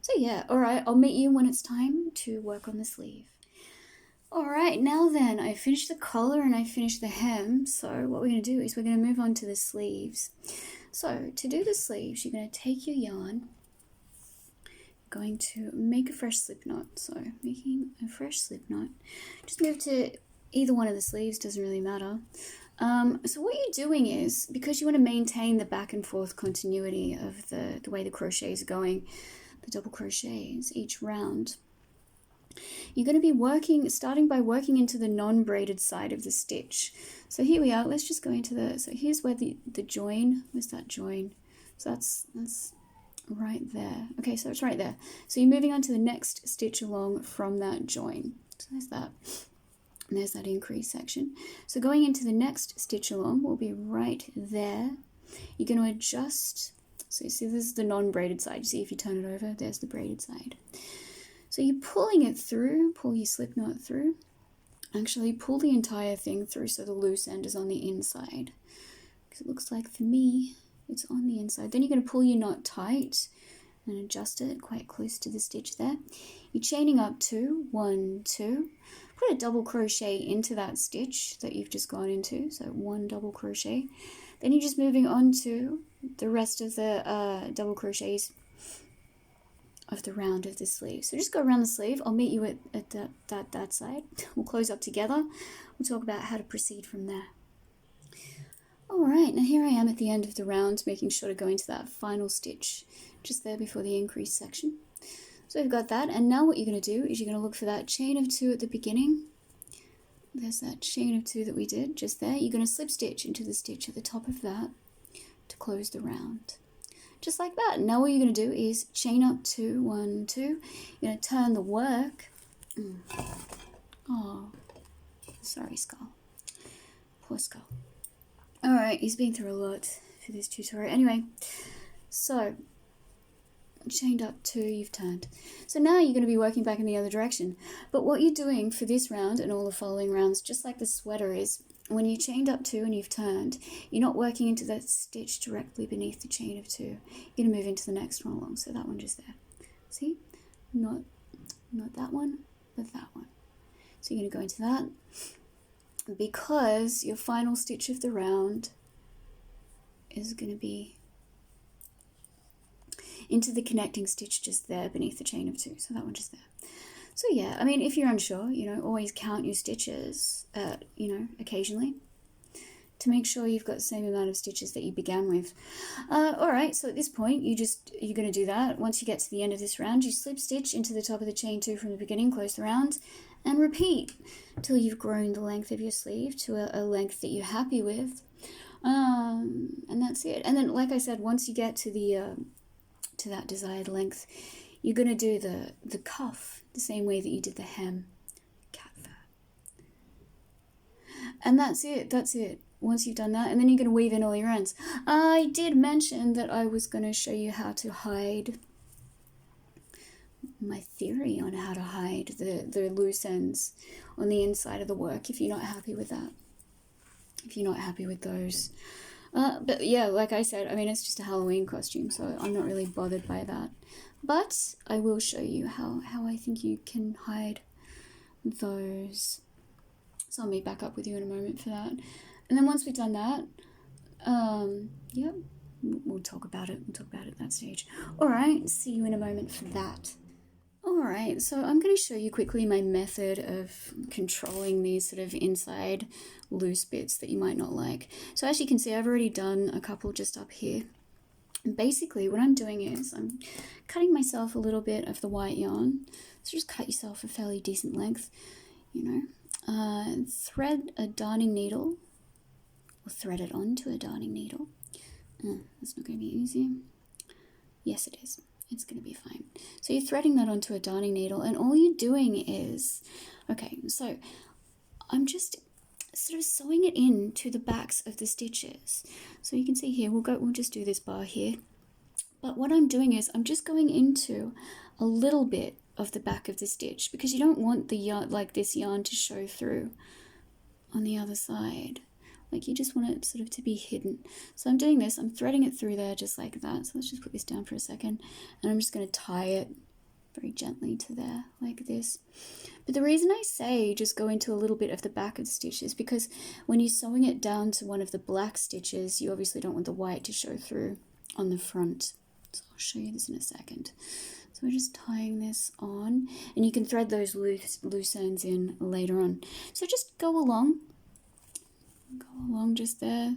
So yeah, all right, I'll meet you when it's time to work on the sleeve. Alright, now then, I finished the collar and I finished the hem, so what we're going to do is we're going to move on to the sleeves. So, to do the sleeves, you're going to take your yarn, going to make a fresh slip knot, so making a fresh slip knot. Just move to either one of the sleeves, doesn't really matter. So what you're doing is, because you want to maintain the back and forth continuity of the way the crochets are going, the double crochets each round, you're going to be starting by working into the non-braided side of the stitch. So here we are, let's just go into so here's where the join, where's that join? So that's right there. Okay, so it's right there. So you're moving on to the next stitch along from that join. So there's that. And there's that increase section. So going into the next stitch along will be right there. You're going to adjust. So you see this is the non-braided side. You see if you turn it over, there's the braided side. So you're pulling it through, pull your slip knot through. Actually, pull the entire thing through so the loose end is on the inside. Because it looks like for me, it's on the inside. Then you're going to pull your knot tight and adjust it quite close to the stitch there. You're chaining up 2, 1, 2. Put a double crochet into that stitch that you've just gone into. So 1 double crochet. Then you're just moving on to the rest of the double crochets of the round of the sleeve. So just go around the sleeve. I'll meet you at that side. We'll close up together. We'll talk about how to proceed from there. Alright, now here I am at the end of the round, making sure to go into that final stitch just there before the increase section. So we've got that, and now what you're going to do is you're going to look for that chain of 2 at the beginning. There's that chain of 2 that we did just there. You're going to slip stitch into the stitch at the top of that to close the round. Just like that. Now what you're going to do is chain up 2, 1, 2. You're going to turn the work. Oh, sorry, Skull. Poor Skull. Alright, he's been through a lot for this tutorial. Anyway, so chained up 2, you've turned. So now you're going to be working back in the other direction. But what you're doing for this round and all the following rounds, just like the sweater, is when you chained up 2 and you've turned, you're not working into that stitch directly beneath the chain of 2. You're going to move into the next one along. So that one just there. See? Not that one, but that one. So you're going to go into that, because your final stitch of the round is going to be into the connecting stitch just there beneath the chain of 2. So that one just there. So yeah, I mean, if you're unsure, always count your stitches, occasionally, to make sure you've got the same amount of stitches that you began with. Alright, so at this point, you're going to do that. Once you get to the end of this round, you slip stitch into the top of the chain 2 from the beginning, close the round, and repeat till you've grown the length of your sleeve to a length that you're happy with. And that's it. And then, like I said, once you get to to that desired length, you're going to do the cuff the same way that you did the hem. Cat fur. And that's it. Once you've done that, and then you're going to weave in all your ends. I did mention that I was going to show you how to hide, my theory on how to hide the loose ends on the inside of the work, if you're not happy with that. If you're not happy with those. But yeah, like I said, I mean, it's just a Halloween costume, so I'm not really bothered by that. But I will show you how I think you can hide those. So I'll meet back up with you in a moment for that. And then once we've done that, yeah, we'll talk about it. We'll talk about it at that stage. All right, see you in a moment for that. All right, so I'm going to show you quickly my method of controlling these sort of inside loose bits that you might not like. So as you can see, I've already done a couple just up here. And basically what I'm doing is I'm cutting myself a little bit of the white yarn. So just cut yourself a fairly decent length, thread a darning needle, or thread it onto a darning needle. That's not going to be easy. Yes, it is. It's going to be fine. So you're threading that onto a darning needle, and all you're doing is, okay, so I'm just sort of sewing it in to the backs of the stitches. So you can see here, we'll just do this bar here. But what I'm doing is I'm just going into a little bit of the back of the stitch, because you don't want the yarn, like this yarn, to show through on the other side. Like, you just want it sort of to be hidden. So I'm doing this, I'm threading it through there just like that. So let's just put this down for a second, and I'm just going to tie it very gently to there like this. But the reason I say just go into a little bit of the back of the stitch is because when you're sewing it down to one of the black stitches, you obviously don't want the white to show through on the front. So I'll show you this in a second. So we're just tying this on, and you can thread those loose ends in later on. So just go along just there.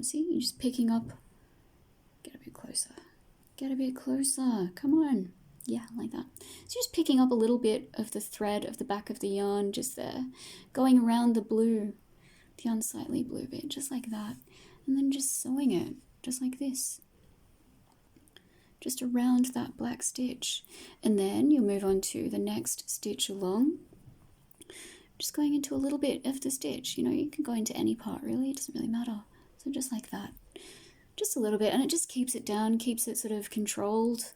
See, you're just picking up, get a bit closer, come on. Yeah, like that. So just picking up a little bit of the thread of the back of the yarn just there, going around the blue, the unsightly blue bit, just like that, and then just sewing it, just like this, just around that black stitch. And then you'll move on to the next stitch along, just going into a little bit of the stitch. You know, you can go into any part really, it doesn't really matter. So just like that, just a little bit, and it just keeps it down, keeps it sort of controlled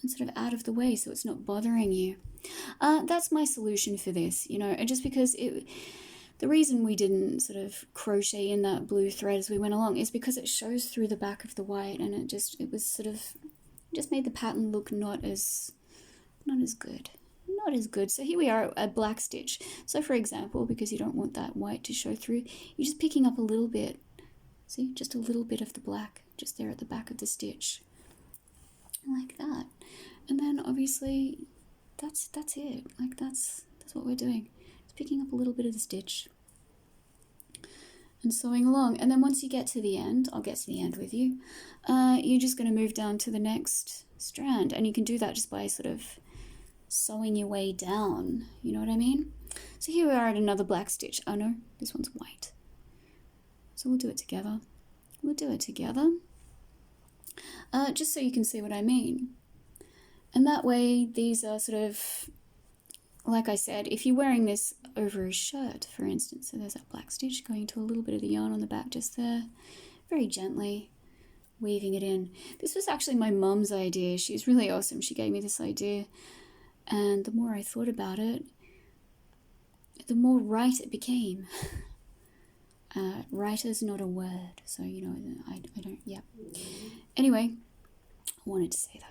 and sort of out of the way, so it's not bothering you. That's my solution for this, you know, and just because the reason we didn't sort of crochet in that blue thread as we went along is because it shows through the back of the white, and it just made the pattern look not as good. So here we are, a black stitch. So for example, because you don't want that white to show through, you're just picking up a little bit, see, just a little bit of the black just there at the back of the stitch, like that. And then obviously that's it, like that's what we're doing. It's picking up a little bit of the stitch and sewing along. And then once you get to the end, I'll get to the end with you, you're just going to move down to the next strand, and you can do that just by sort of sewing your way down, you know what I mean? So here we are at another black stitch. Oh no, this one's white, so we'll do it together, just so you can see what I mean. And that way, these are sort of, like I said, if you're wearing this over a shirt, for instance, so there's that black stitch going to a little bit of the yarn on the back just there, very gently weaving it in. This was actually my mum's idea. She's really awesome. She gave me this idea, and the more I thought about it, the more right it became. Right is not a word, so, you know, I don't, yeah. Anyway, I wanted to say that.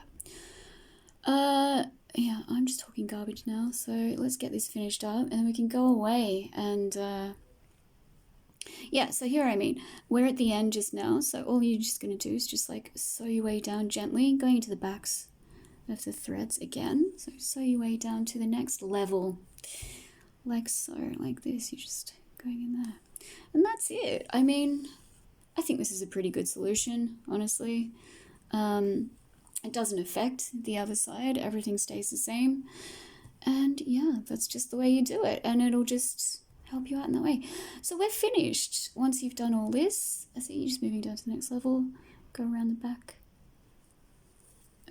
Yeah, I'm just talking garbage now, so let's get this finished up, and then we can go away, and, yeah, so here, I mean, we're at the end just now, so all you're just going to do is just, like, sew your way down gently, going into the backs of the threads again, so sew your way down to the next level, like so, like this, you're just going in there, and that's it. I mean, I think this is a pretty good solution, honestly. It doesn't affect the other side, everything stays the same, and yeah, that's just the way you do it, and it'll just help you out in that way. So we're finished. Once you've done all this, I see you're just moving down to the next level, go around the back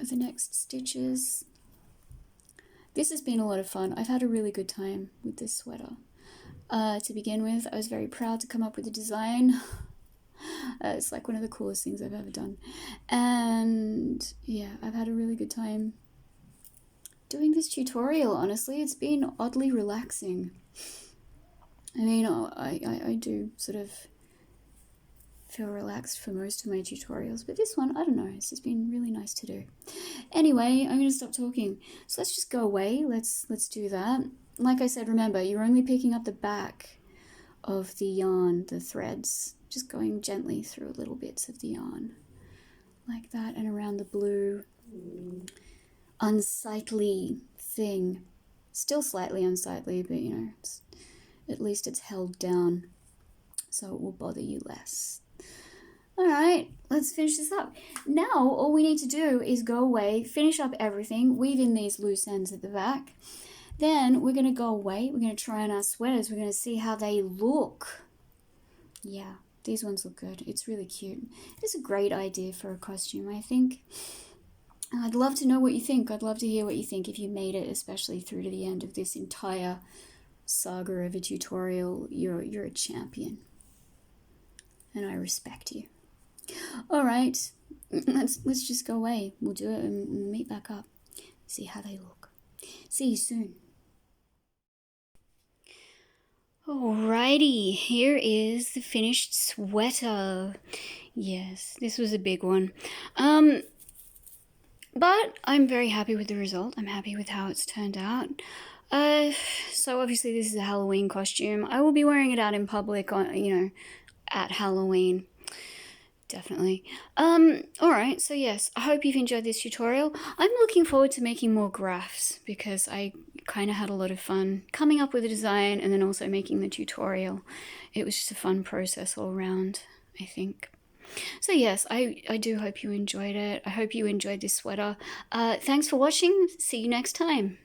of the next stitches. This has been a lot of fun. I've had a really good time with this sweater. To begin with, I was very proud to come up with the design. It's like one of the coolest things I've ever done, and yeah, I've had a really good time doing this tutorial. Honestly, it's been oddly relaxing. I mean, I do sort of feel relaxed for most of my tutorials, but this one, I don't know, it's just been really nice to do. Anyway, I'm gonna stop talking, so let's just go away. Let's do that. Like I said, remember, you're only picking up the back of the yarn, the threads, just going gently through little bits of the yarn like that, and around the blue unsightly thing. Still slightly unsightly, but you know, at least it's held down so it will bother you less. Alright, let's finish this up. Now all we need to do is go away, finish up everything, weave in these loose ends at the back. Then we're going to go away, we're going to try on our sweaters, we're going to see how they look. Yeah, these ones look good. It's really cute. It's a great idea for a costume, I think. I'd love to know what you think. I'd love to hear what you think if you made it, especially through to the end of this entire saga of a tutorial, you're a champion. And I respect you. Alright, let's just go away. We'll do it and we'll meet back up. See how they look. See you soon. Alrighty, here is the finished sweater. Yes, this was a big one. But I'm very happy with the result. I'm happy with how it's turned out. So obviously this is a Halloween costume. I will be wearing it out in public on, at Halloween. Definitely. Alright, so yes, I hope you've enjoyed this tutorial. I'm looking forward to making more graphs because I kind of had a lot of fun coming up with a design and then also making the tutorial. It was just a fun process all around, I think. So yes, I do hope you enjoyed it. I hope you enjoyed this sweater. Thanks for watching. See you next time.